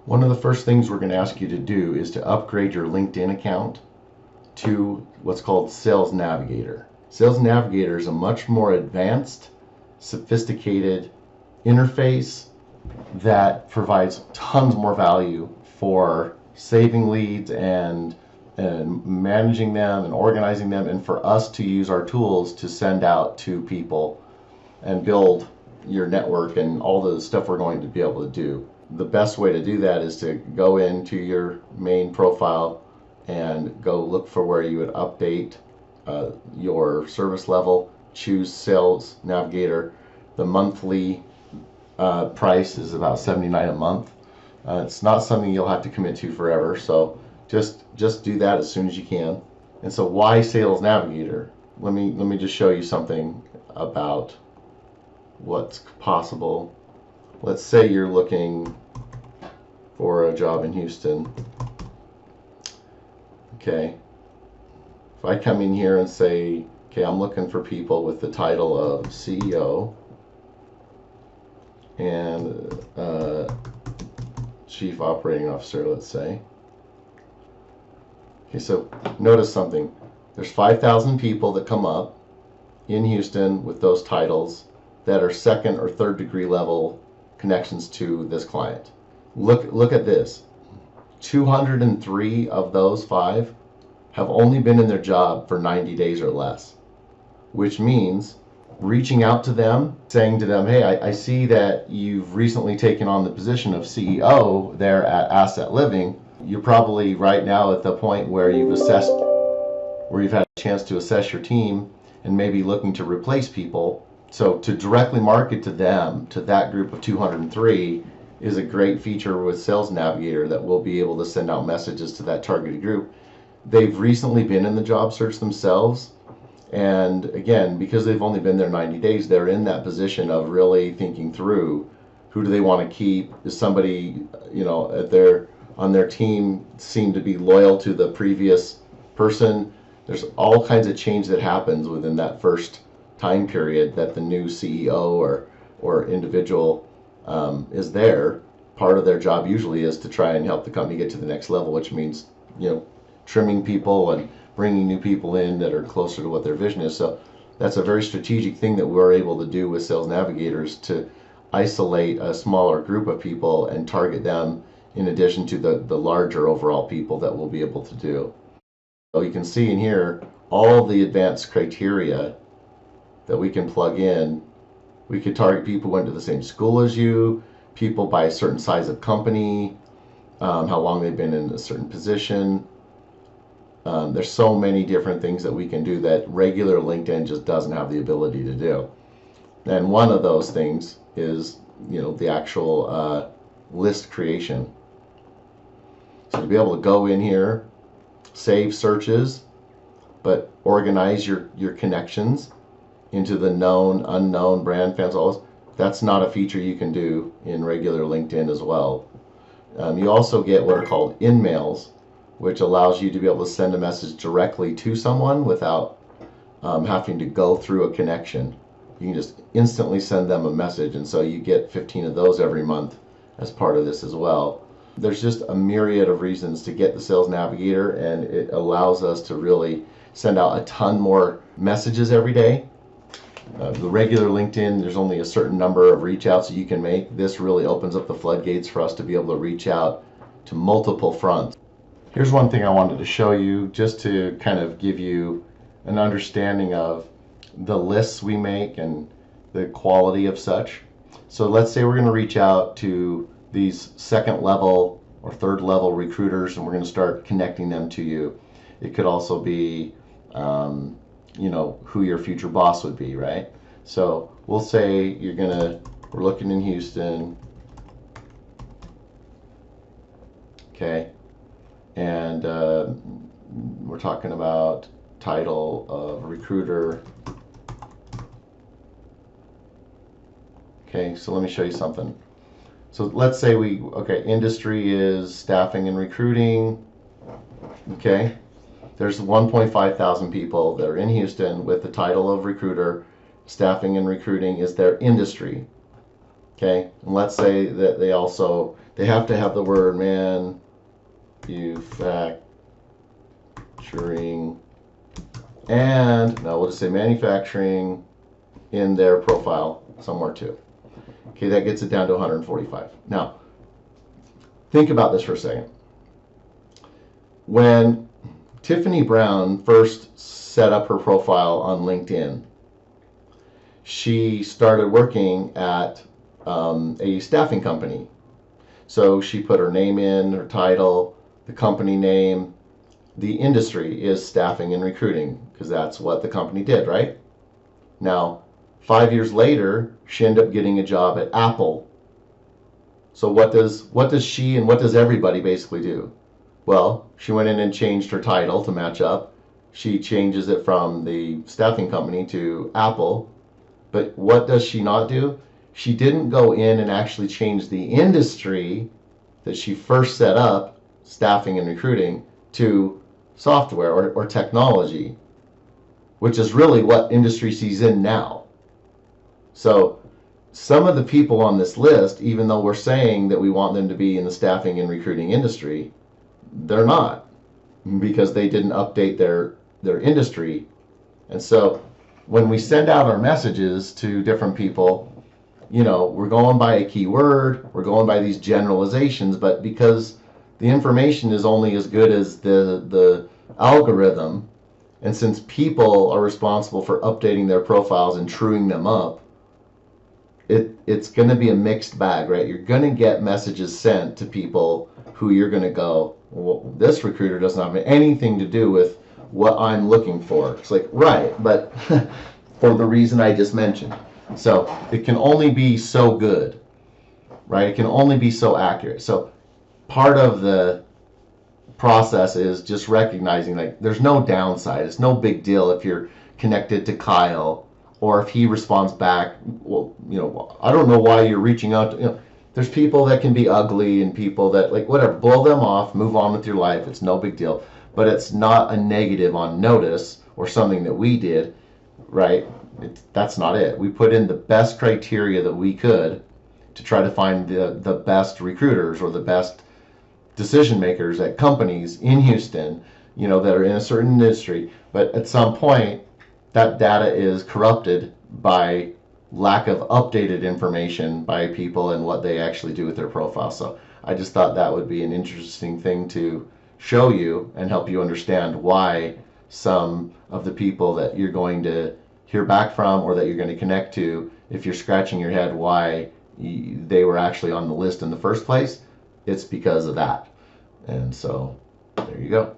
One of the first things we're going to ask you to do is to upgrade your LinkedIn account to what's called Sales Navigator. Sales Navigator is a much more advanced, sophisticated interface that provides tons more value for saving leads and managing them and organizing them, and for us to use our tools to send out to people and build your network and all the stuff we're going to be able to do. The best way to do that is to go into your main profile and go look for where you would update your service level, choose Sales Navigator. The monthly price is about $79 a month. It's not something you'll have to commit to forever, so just do that as soon as you can. And so why Sales Navigator? Let me just show you something about what's possible. Let's say you're looking for a job in Houston. Okay. If I come in here and say, okay, I'm looking for people with the title of CEO and Chief Operating Officer, let's say. Okay, so notice something. There's 5,000 people that come up in Houston with those titles that are second or third degree level connections to this client. Look at this. 203 of those 5 have only been in their job for 90 days or less, which means reaching out to them, saying to them, hey, I see that you've recently taken on the position of CEO there at Asset Living. You're probably right now at the point where you've had a chance to assess your team and maybe looking to replace people. So to directly market to them, to that group of 203, is a great feature with Sales Navigator that we'll be able to send out messages to that targeted group. They've recently been in the job search themselves, and again, because they've only been there 90 days, they're in that position of really thinking through who do they want to keep. Is somebody, on their team seem to be loyal to the previous person? There's all kinds of change that happens within that first time period that the new CEO or individual is there. Part of their job usually is to try and help the company get to the next level, which means trimming people and bringing new people in that are closer to what their vision is. So that's a very strategic thing that we're able to do with Sales Navigators, to isolate a smaller group of people and target them in addition to the larger overall people that we'll be able to do. So you can see in here all the advanced criteria that we can plug in. We could target people who went to the same school as you, people by a certain size of company, how long they've been in a certain position. There's so many different things that we can do that regular LinkedIn just doesn't have the ability to do. And one of those things is, the actual list creation. So to be able to go in here, save searches, but organize your connections into the known, unknown, brand, fans, all this. That's not a feature you can do in regular LinkedIn as well. You also get what are called in-mails, which allows you to be able to send a message directly to someone without having to go through a connection. You can just instantly send them a message, and so you get 15 of those every month as part of this as well. There's just a myriad of reasons to get the Sales Navigator, and it allows us to really send out a ton more messages every day. The regular LinkedIn, there's only a certain number of reach outs that you can make. This really opens up the floodgates for us to be able to reach out to multiple fronts. Here's one thing I wanted to show you, just to kind of give you an understanding of the lists we make and the quality of such. So let's say we're going to reach out to these second level or third level recruiters, and we're going to start connecting them to you. It could also be who your future boss would be, right? So we'll say we're looking in Houston, okay, and we're talking about title of recruiter. Okay, so let me show you something. So let's say industry is staffing and recruiting. Okay, there's 1.5 thousand people that are in Houston with the title of recruiter. Staffing and recruiting is their industry. Okay, and let's say that they have to have the word manufacturing, and now we'll just say manufacturing in their profile somewhere too. Okay, that gets it down to 145. Now, think about this for a second. When Tiffany Brown first set up her profile on LinkedIn, she started working at a staffing company. So she put her name in, her title, the company name. The industry is staffing and recruiting because that's what the company did, right? Now, 5 years later, she ended up getting a job at Apple. So what does she and what does everybody basically do? Well, she went in and changed her title to match up. She changes it from the staffing company to Apple. But what does she not do? She didn't go in and actually change the industry that she first set up, staffing and recruiting, to software or technology, which is really what industry she's in now. So some of the people on this list, even though we're saying that we want them to be in the staffing and recruiting industry, they're not, because they didn't update their industry. And so when we send out our messages to different people, we're going by a keyword, we're going by these generalizations, but because the information is only as good as the algorithm, and since people are responsible for updating their profiles and truing them up, it's going to be a mixed bag, right? You're going to get messages sent to people who you're going to go, well, this recruiter doesn't have anything to do with what I'm looking for. It's like, right, but for the reason I just mentioned. So it can only be so good, right? It can only be so accurate. So part of the process is just recognizing, like, there's no downside. It's no big deal if you're connected to Kyle, or if he responds back, well, I don't know why you're reaching out to, there's people that can be ugly and people that, like, whatever, blow them off, move on with your life. It's no big deal. But it's not a negative on notice or something that we did, right? That's not it. We put in the best criteria that we could to try to find the best recruiters or the best decision makers at companies in Houston, that are in a certain industry. But at some point, that data is corrupted by lack of updated information by people and what they actually do with their profile. So I just thought that would be an interesting thing to show you and help you understand why some of the people that you're going to hear back from or that you're going to connect to, if you're scratching your head why they were actually on the list in the first place, it's because of that. And so there you go.